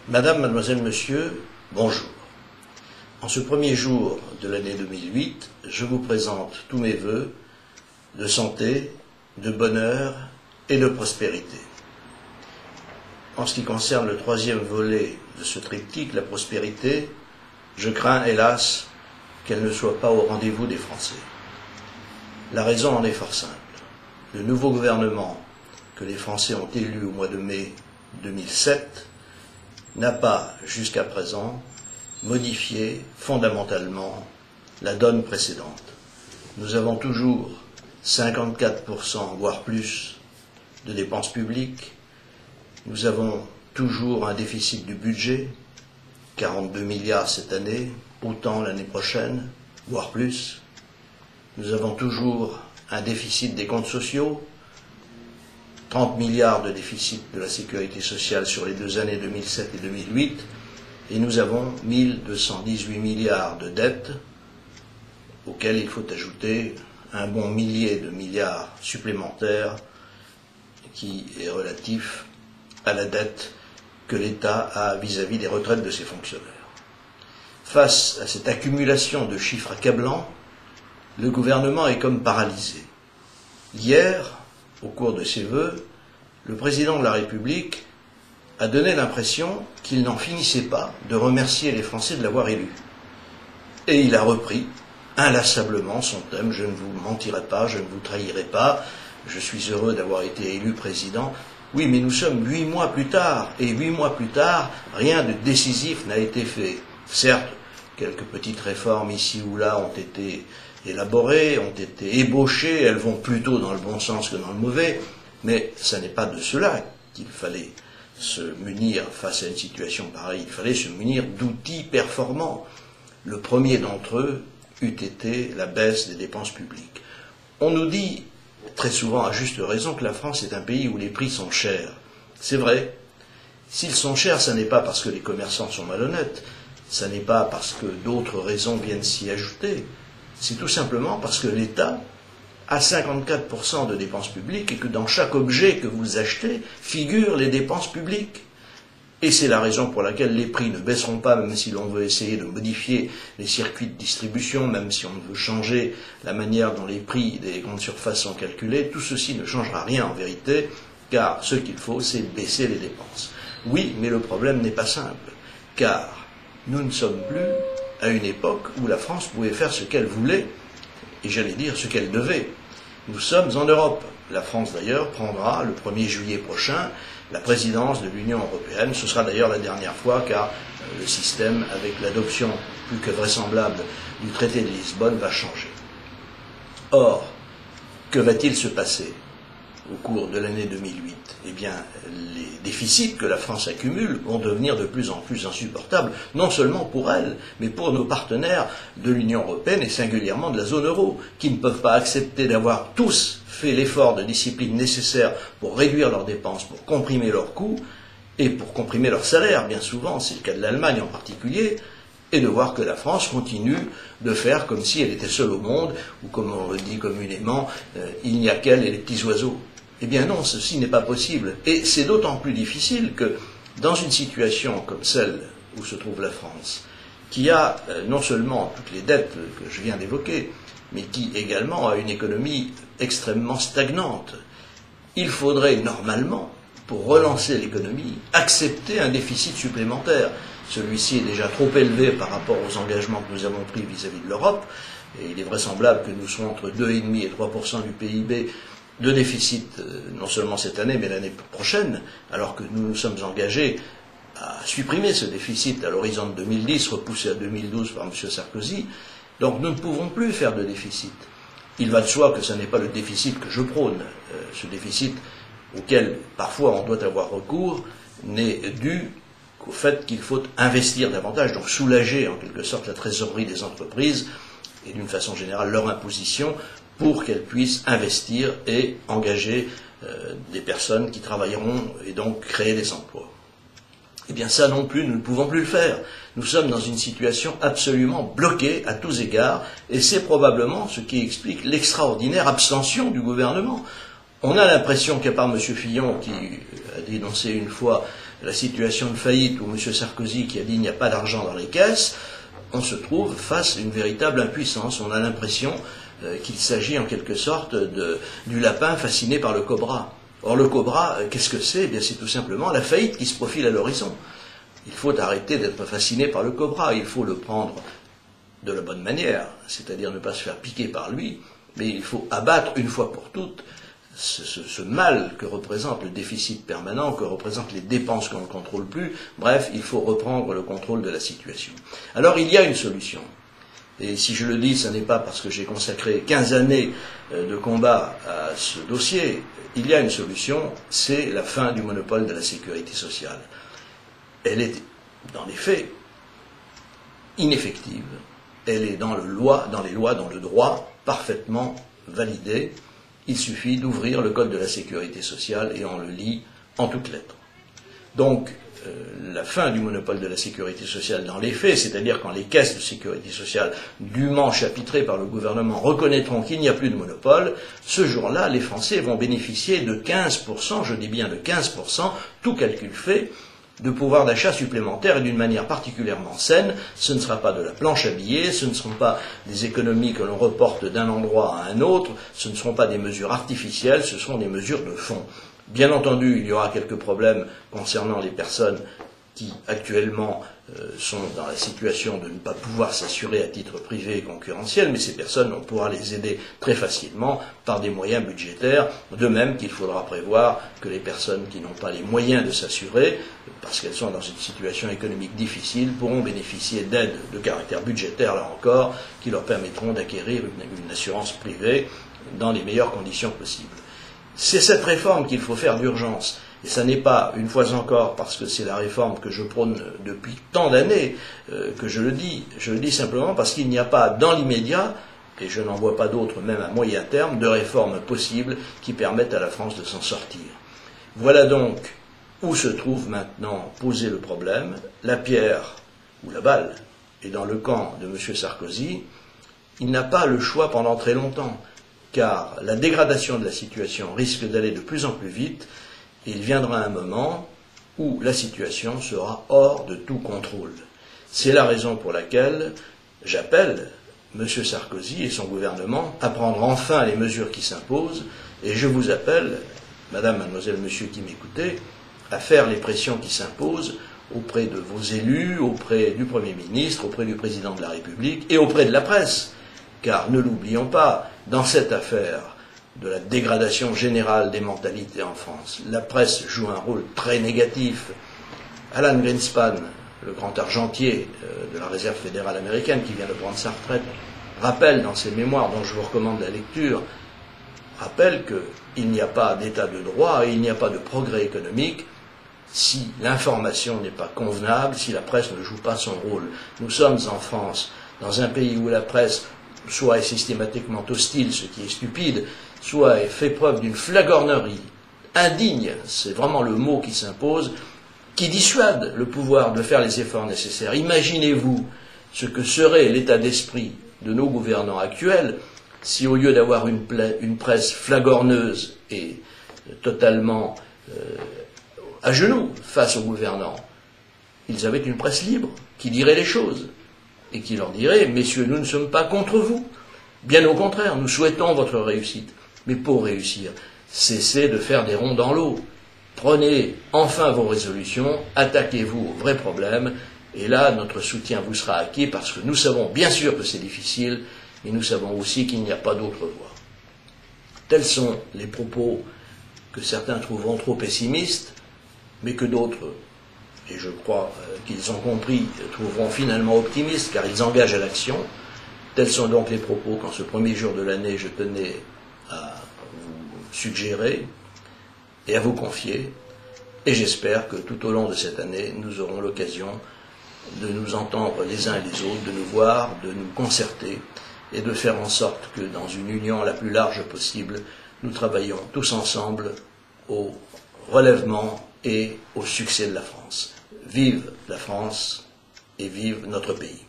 Madame, mademoiselle, monsieur, bonjour. En ce premier jour de l'année 2008, je vous présente tous mes vœux de santé, de bonheur et de prospérité. En ce qui concerne le troisième volet de ce triptyque, la prospérité, je crains, hélas, qu'elle ne soit pas au rendez-vous des Français. La raison en est fort simple. Le nouveau gouvernement que les Français ont élu au mois de mai 2007 n'a pas, jusqu'à présent, modifié fondamentalement la donne précédente. Nous avons toujours 54%, voire plus, de dépenses publiques. Nous avons toujours un déficit du budget, 42 milliards cette année, autant l'année prochaine, voire plus. Nous avons toujours un déficit des comptes sociaux, 30 milliards de déficit de la sécurité sociale sur les 2 années 2007 et 2008, et nous avons 1218 milliards de dettes, auxquelles il faut ajouter un bon millier de milliards supplémentaires qui est relatif à la dette que l'État a vis-à-vis des retraites de ses fonctionnaires. Face à cette accumulation de chiffres accablants, le gouvernement est comme paralysé. Hier, au cours de ses vœux, le président de la République a donné l'impression qu'il n'en finissait pas de remercier les Français de l'avoir élu. Et il a repris inlassablement son thème « Je ne vous mentirai pas, je ne vous trahirai pas, je suis heureux d'avoir été élu président ». Oui, mais nous sommes 8 mois plus tard, et 8 mois plus tard, rien de décisif n'a été fait. Certes, quelques petites réformes ici ou là ont été élaborées, ont été ébauchées, elles vont plutôt dans le bon sens que dans le mauvais, mais ce n'est pas de cela qu'il fallait se munir face à une situation pareille. Il fallait se munir d'outils performants. Le premier d'entre eux eût été la baisse des dépenses publiques. On nous dit très souvent, à juste raison, que la France est un pays où les prix sont chers. C'est vrai. S'ils sont chers, ce n'est pas parce que les commerçants sont malhonnêtes, ce n'est pas parce que d'autres raisons viennent s'y ajouter, c'est tout simplement parce que l'État a 54% de dépenses publiques et que dans chaque objet que vous achetez figurent les dépenses publiques. Et c'est la raison pour laquelle les prix ne baisseront pas, même si l'on veut essayer de modifier les circuits de distribution, même si on veut changer la manière dont les prix des grandes surfaces sont calculés. Tout ceci ne changera rien en vérité, car ce qu'il faut, c'est baisser les dépenses. Oui, mais le problème n'est pas simple, car nous ne sommes plus à une époque où la France pouvait faire ce qu'elle voulait, et j'allais dire ce qu'elle devait. Nous sommes en Europe. La France, d'ailleurs, prendra le 1er juillet prochain la présidence de l'Union européenne. Ce sera d'ailleurs la dernière fois, car le système, avec l'adoption plus que vraisemblable du traité de Lisbonne, va changer. Or, que va-t-il se passer au cours de l'année 2008 ? Eh bien, les déficits que la France accumule vont devenir de plus en plus insupportables, non seulement pour elle, mais pour nos partenaires de l'Union européenne et singulièrement de la zone euro, qui ne peuvent pas accepter d'avoir tous fait l'effort de discipline nécessaire pour réduire leurs dépenses, pour comprimer leurs coûts et pour comprimer leurs salaires, bien souvent, c'est le cas de l'Allemagne en particulier, et de voir que la France continue de faire comme si elle était seule au monde, ou comme on le dit communément, il n'y a qu'elle et les petits oiseaux. Eh bien non, ceci n'est pas possible. Et c'est d'autant plus difficile que dans une situation comme celle où se trouve la France, qui a non seulement toutes les dettes que je viens d'évoquer, mais qui également a une économie extrêmement stagnante, il faudrait normalement, pour relancer l'économie, accepter un déficit supplémentaire. Celui-ci est déjà trop élevé par rapport aux engagements que nous avons pris vis-à-vis de l'Europe, et il est vraisemblable que nous soyons entre 2,5 et 3% du PIB de déficit, non seulement cette année, mais l'année prochaine, alors que nous nous sommes engagés à supprimer ce déficit à l'horizon de 2010, repoussé à 2012 par M. Sarkozy. Donc nous ne pouvons plus faire de déficit. Il va de soi que ce n'est pas le déficit que je prône. Ce déficit auquel parfois on doit avoir recours n'est dû qu'au fait qu'il faut investir davantage, donc soulager en quelque sorte la trésorerie des entreprises et d'une façon générale leur imposition pour qu'elles puissent investir et engager des personnes qui travailleront et donc créer des emplois. Eh bien ça non plus, nous ne pouvons plus le faire. Nous sommes dans une situation absolument bloquée à tous égards, et c'est probablement ce qui explique l'extraordinaire abstention du gouvernement. On a l'impression qu'à part M. Fillon, qui a dénoncé une fois la situation de faillite où M. Sarkozy qui a dit il n'y a pas d'argent dans les caisses, on se trouve face à une véritable impuissance. On a l'impression qu'il s'agit en quelque sorte du lapin fasciné par le cobra. Or le cobra, qu'est-ce que c'est? Eh bien, c'est tout simplement la faillite qui se profile à l'horizon. Il faut arrêter d'être fasciné par le cobra, il faut le prendre de la bonne manière, c'est-à-dire ne pas se faire piquer par lui, mais il faut abattre une fois pour toutes ce mal que représente le déficit permanent, que représentent les dépenses qu'on ne contrôle plus. Bref, il faut reprendre le contrôle de la situation. Alors il y a une solution. Et si je le dis, ce n'est pas parce que j'ai consacré 15 années de combat à ce dossier. Il y a une solution, c'est la fin du monopole de la sécurité sociale. Elle est, dans les faits, ineffective. Elle est dans les lois, dans le droit, parfaitement validée. Il suffit d'ouvrir le Code de la sécurité sociale et on le lit en toutes lettres. Donc, la fin du monopole de la sécurité sociale dans les faits, c'est-à-dire quand les caisses de sécurité sociale dûment chapitrées par le gouvernement reconnaîtront qu'il n'y a plus de monopole, ce jour-là, les Français vont bénéficier de 15%, je dis bien de 15%, tout calcul fait, de pouvoir d'achat supplémentaire et d'une manière particulièrement saine. Ce ne sera pas de la planche à billets, ce ne seront pas des économies que l'on reporte d'un endroit à un autre, ce ne seront pas des mesures artificielles, ce seront des mesures de fond. Bien entendu, il y aura quelques problèmes concernant les personnes qui actuellement sont dans la situation de ne pas pouvoir s'assurer à titre privé et concurrentiel, mais ces personnes, on pourra les aider très facilement par des moyens budgétaires, de même qu'il faudra prévoir que les personnes qui n'ont pas les moyens de s'assurer, parce qu'elles sont dans une situation économique difficile, pourront bénéficier d'aides de caractère budgétaire, là encore, qui leur permettront d'acquérir une assurance privée dans les meilleures conditions possibles. C'est cette réforme qu'il faut faire d'urgence. Et ça n'est pas, une fois encore, parce que c'est la réforme que je prône depuis tant d'années que je le dis. Je le dis simplement parce qu'il n'y a pas, dans l'immédiat, et je n'en vois pas d'autres, même à moyen terme, de réformes possibles qui permettent à la France de s'en sortir. Voilà donc où se trouve maintenant posé le problème. La pierre, ou la balle, est dans le camp de M. Sarkozy. Il n'a pas le choix pendant très longtemps, car la dégradation de la situation risque d'aller de plus en plus vite. Il viendra un moment où la situation sera hors de tout contrôle. C'est la raison pour laquelle j'appelle M. Sarkozy et son gouvernement à prendre enfin les mesures qui s'imposent, et je vous appelle, madame, mademoiselle, monsieur qui m'écoutez, à faire les pressions qui s'imposent auprès de vos élus, auprès du Premier ministre, auprès du Président de la République et auprès de la presse. Car ne l'oublions pas, dans cette affaire de la dégradation générale des mentalités en France, la presse joue un rôle très négatif. Alan Greenspan, le grand argentier de la Réserve fédérale américaine qui vient de prendre sa retraite, rappelle dans ses mémoires, dont je vous recommande la lecture, rappelle qu'il n'y a pas d'état de droit et il n'y a pas de progrès économique si l'information n'est pas convenable, si la presse ne joue pas son rôle. Nous sommes en France, dans un pays où la presse soit est systématiquement hostile, ce qui est stupide, soit fait preuve d'une flagornerie indigne, c'est vraiment le mot qui s'impose, qui dissuade le pouvoir de faire les efforts nécessaires. Imaginez-vous ce que serait l'état d'esprit de nos gouvernants actuels si, au lieu d'avoir une presse flagorneuse et totalement à genoux face aux gouvernants, ils avaient une presse libre qui dirait les choses et qui leur dirait « Messieurs, nous ne sommes pas contre vous. Bien au contraire, nous souhaitons votre réussite. Mais pour réussir, cessez de faire des ronds dans l'eau. Prenez enfin vos résolutions, attaquez-vous aux vrais problèmes, et là, notre soutien vous sera acquis parce que nous savons bien sûr que c'est difficile, mais nous savons aussi qu'il n'y a pas d'autre voie. » Tels sont les propos que certains trouveront trop pessimistes, mais que d'autres, et je crois qu'ils ont compris, trouveront finalement optimistes, car ils engagent à l'action. Tels sont donc les propos qu'en ce premier jour de l'année, je tenais à vous suggérer et à vous confier. Et j'espère que tout au long de cette année, nous aurons l'occasion de nous entendre les uns et les autres, de nous voir, de nous concerter et de faire en sorte que dans une union la plus large possible, nous travaillions tous ensemble au relèvement et au succès de la France. Vive la France et vive notre pays.